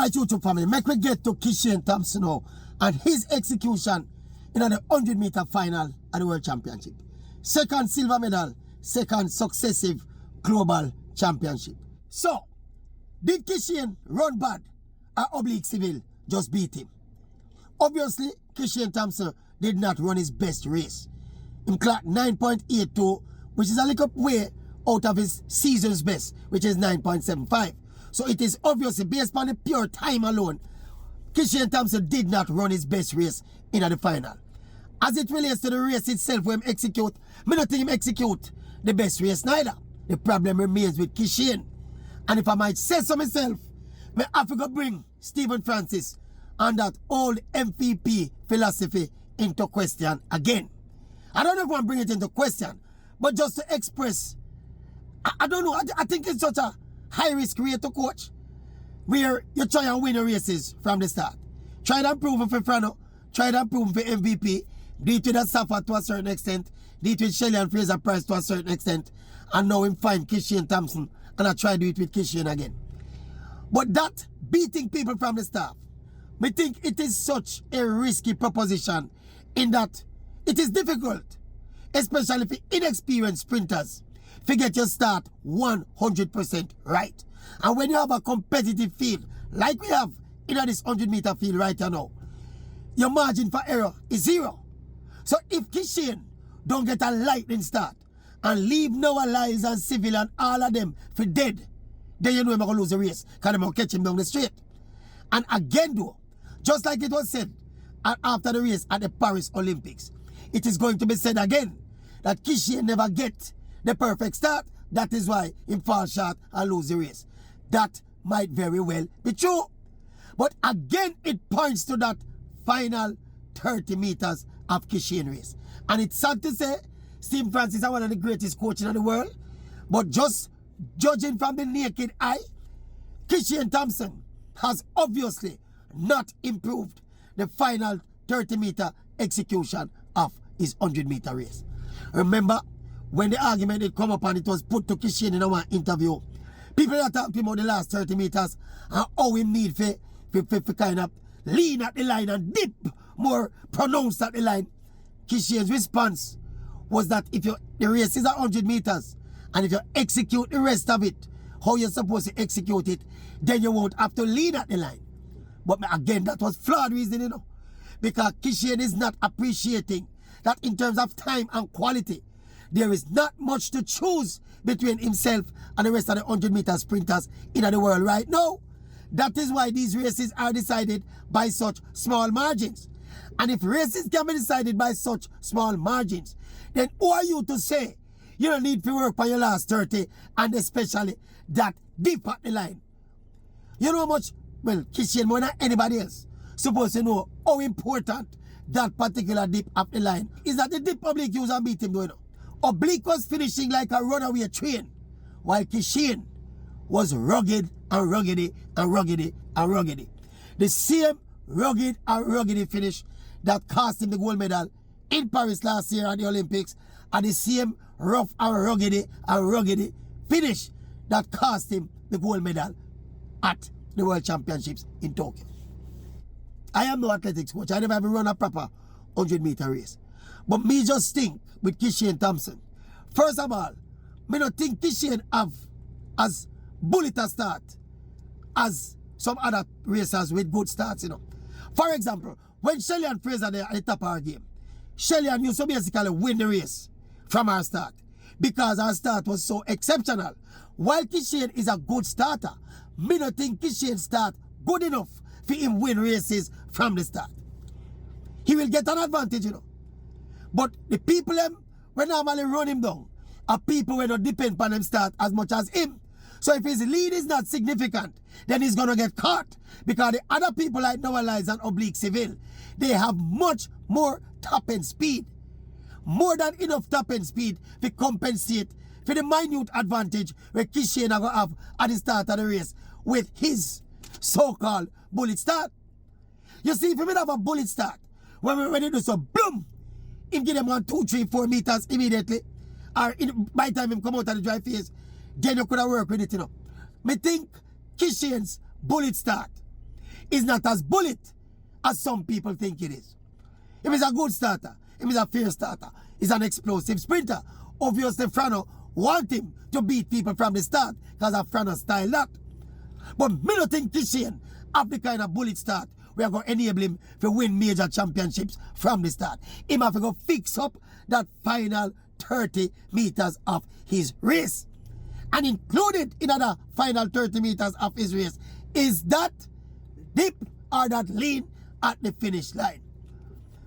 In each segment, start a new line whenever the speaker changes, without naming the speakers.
Alright, YouTube family, make we get to Kishane Thompson now and his execution in the 100-meter final at the World Championship. Second silver medal, second successive global championship. So, did Kishane run bad or Oblique Civil just beat him? Obviously, Kishane Thompson did not run his best race. He clocked 9.82, which is a little way out of his season's best, which is 9.75. So it is obviously based on the pure time alone, Kishane Thompson did not run his best race in the final. As it relates to the race itself when him execute, I don't think him execute the best race neither. The problem remains with Kishane. And if I might say so myself, I have to bring Stephen Francis and that old MVP philosophy into question again. I don't know if I want to bring it into question, but just to express, I don't know, I think it's such a high-risk way to coach, where you try and win the races from the start. Try and prove it for Frano, try and prove it for MVP, do it with a Safa to a certain extent, do it with Shelly and Fraser Price to a certain extent, and now him find Kishane Thompson, and I try to do it with Kishane again. But that beating people from the start, I think it is such a risky proposition in that it is difficult, especially for inexperienced sprinters, to get your start 100% right. And when you have a competitive field, like we have in this 100-meter field right now, your margin for error is zero. So if Kishane don't get a lightning start and leave Noah Lyles and Civil and all of them for dead, then you know I'm going to lose the race because I'm going to catch him down the straight. And again though, just like it was said after the race at the Paris Olympics, it is going to be said again that Kishane never get the perfect start. That is why he falls short and lose the race. That might very well be true. But again, it points to that final 30 meters of Kishane race. And it's sad to say, Steve Francis is one of the greatest coaches in the world. But just judging from the naked eye, Kishane Thompson has obviously not improved the final 30-meter execution of his 100-meter race. Remember, when the argument had come up and it was put to Kishane in our interview, people are talking about the last 30 meters and how we need to kind of lean at the line and dip more pronounced at the line. Kishane's response was that if the race is 100 meters and if you execute the rest of it, how you're supposed to execute it, then you won't have to lean at the line. But again, that was flawed reasoning, you know, because Kishane is not appreciating that in terms of time and quality, there is not much to choose between himself and the rest of the 100-meter sprinters in the world right now. That is why these races are decided by such small margins. And if races can be decided by such small margins, then who are you to say you don't need to work on your last 30 and especially that dip at the line? You know how much, well, Kishane more than anybody else supposed to know how important that particular dip at the line is. That the dip Oblique used and beat him doing. Oblique was finishing like a runaway train, while Kishane was rugged and ruggedy and ruggedy and ruggedy. The same rugged and ruggedy finish that cost him the gold medal in Paris last year at the Olympics, and the same rough and ruggedy finish that cost him the gold medal at the World Championships in Tokyo. I am no athletics coach. I never ever run a proper 100-meter race. But me just think with Kishane Thompson, first of all, me not think Kishane have as bullet a start as some other racers with good starts, you know. For example, when Shelly and Fraser there at the top of our game, Shelly and used to basically win the race from our start because our start was so exceptional. While Kishane is a good starter, me not think Kishane start good enough for him win races from the start. He will get an advantage, you know. But the people when normally run him down are people who don't depend on him start as much as him. So if his lead is not significant, then he's going to get caught. Because the other people like Noah Lyles and Oblique Civil, they have much more top-end speed. More than enough top-end speed to compensate for the minute advantage where Kishane are going to have at the start of the race with his so-called bullet start. You see, if he have a bullet start, when he do so, boom, him give them 1, 2, 3, 4 meters immediately, or by the time him come out of the dry phase, then you could have worked with it, you know. Me think Kishane's bullet start is not as bullet as some people think it is. If he's a good starter, if he's a fair starter, he's an explosive sprinter. Obviously, Frano want him to beat people from the start because of Frano's style that. But me don't think Kishane have the kind of bullet start we are going to enable him to win major championships from the start. Him have to go fix up that final 30 meters of his race. And included in the final 30 meters of his race is that dip or that lean at the finish line.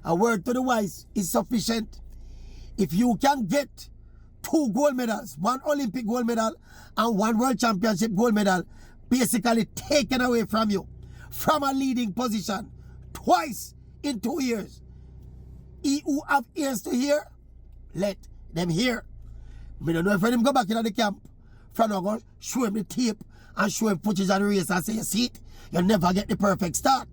A word to the wise is sufficient. If you can get 2 gold medals, 1 Olympic gold medal and 1 World Championship gold medal, basically taken away from you, from a leading position, twice in 2 years. He who have ears to hear, let them hear. I don't know if him go back into the camp, from now go show him the tape and show him footage of the race and say, you see it, you'll never get the perfect start.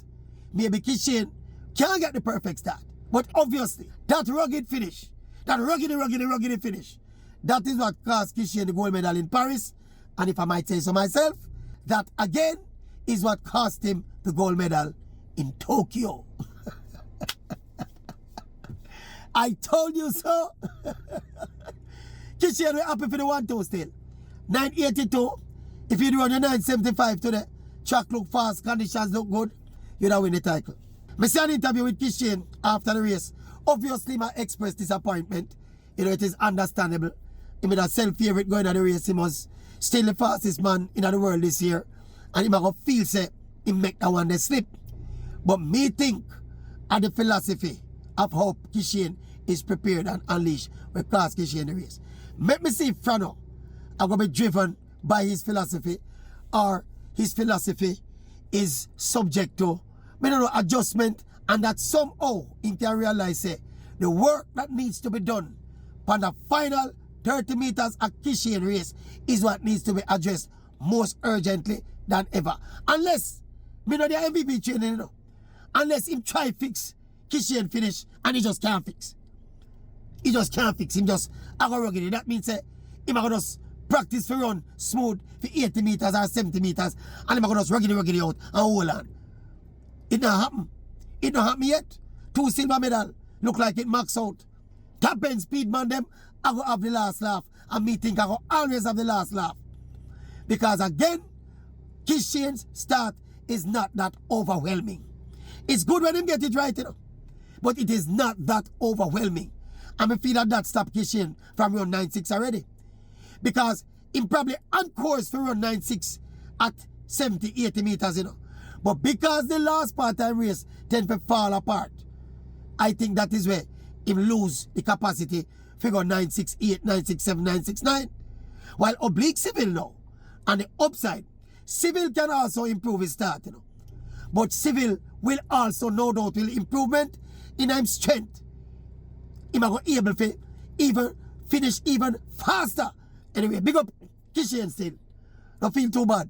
Maybe Kishane can't get the perfect start. But obviously, that rugged finish, that rugged finish, that is what cost Kishane the gold medal in Paris. And if I might say so myself, that again is what cost him the gold medal in Tokyo. I told you so. Kishane, we're happy for the 1-2 still. 982. If you run your 975 today, track look fast, conditions look good, you'd have win the title. I see an interview with Kishane after the race. Obviously, I expressed disappointment. It is understandable. He made a self-favorite going on the race. He was still the fastest man in the world this year. And he might feel say he make that one they slip. But me think of the philosophy of how Kishane is prepared and unleashed with class Kishane the race. Let me see if Frano are going to be driven by his philosophy, or his philosophy is subject to adjustment, and that somehow he can realize the work that needs to be done on the final 30 meters of Kishane race is what needs to be addressed most urgently than ever. Unless me know the MVP training, you know. Unless him try fix Kishane finish and he just can't fix. He just can't fix. Him just rugged. That means him going to just practice for run smooth for 80 meters or 70 meters and him going to just rugged out and hold on. It not happen. It not happen yet. 2 silver medal. Look like it max out. Top end speed man them, I go have the last laugh. And me think I go always have the last laugh. Because again, Kishane's start is not that overwhelming. It's good when him get it right, you know. But it is not that overwhelming. And I feel that stopped Kishane from run 9.6 already. Because him probably on course for run 9.6 at 70, 80 meters, you know. But because the last part-time race tend to fall apart, I think that is where him lose the capacity to go 9.68, 9.67, 9.69. While oblique Civil now, on the upside, Civil can also improve his start, you know. But Civil will also no doubt will improvement in his strength. He might be able to even finish even faster. Anyway, big up Kishane still. Don't feel too bad.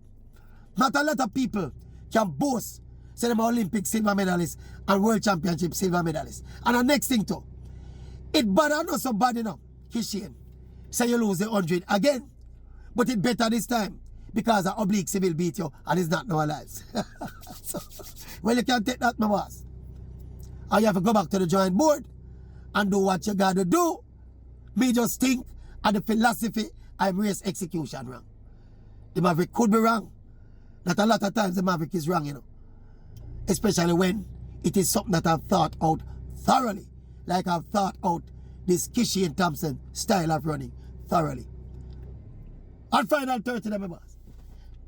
Not a lot of people can boast say them Olympic silver medalist and World Championship silver medalist. And the next thing too, it better not so bad enough, Kishane. Say you lose the 100 again. But it better this time because the oblique Civil beat you and it's not no lives. So, well, you can't take that, my boss. Or you have to go back to the drawing board and do what you gotta do. Me just think of the philosophy and race execution wrong. The Maverick could be wrong. Not a lot of times the Maverick is wrong, you know. Especially when it is something that I've thought out thoroughly. Like I've thought out this Kishane Thompson style of running thoroughly. And final 30, my boss.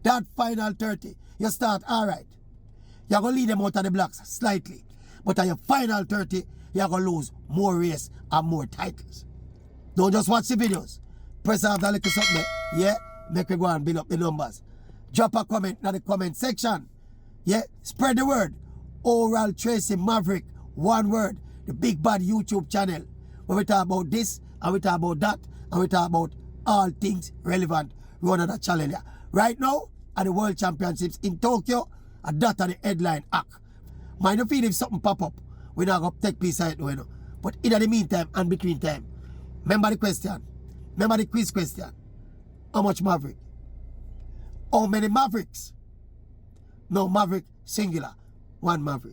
That final 30, you start all right. You're going to lead them out of the blocks slightly. But at your final 30, you're going to lose more race and more titles. Don't just watch the videos. Press out that little something. Yeah? Make me go and build up the numbers. Drop a comment in the comment section. Yeah? Spread the word. Oral Tracy Maverick. One word. The Big Bad YouTube channel. Where we talk about this, and we talk about that, and we talk about all things relevant. We want that channel here. Right now, at the World Championships in Tokyo, and that are the headline act. Mind if feel if something pop up, we're not going to take piece of it, you know. But in the meantime and between time, remember the question. Remember the quiz question. How much Maverick? How many Mavericks? No, Maverick singular. one Maverick.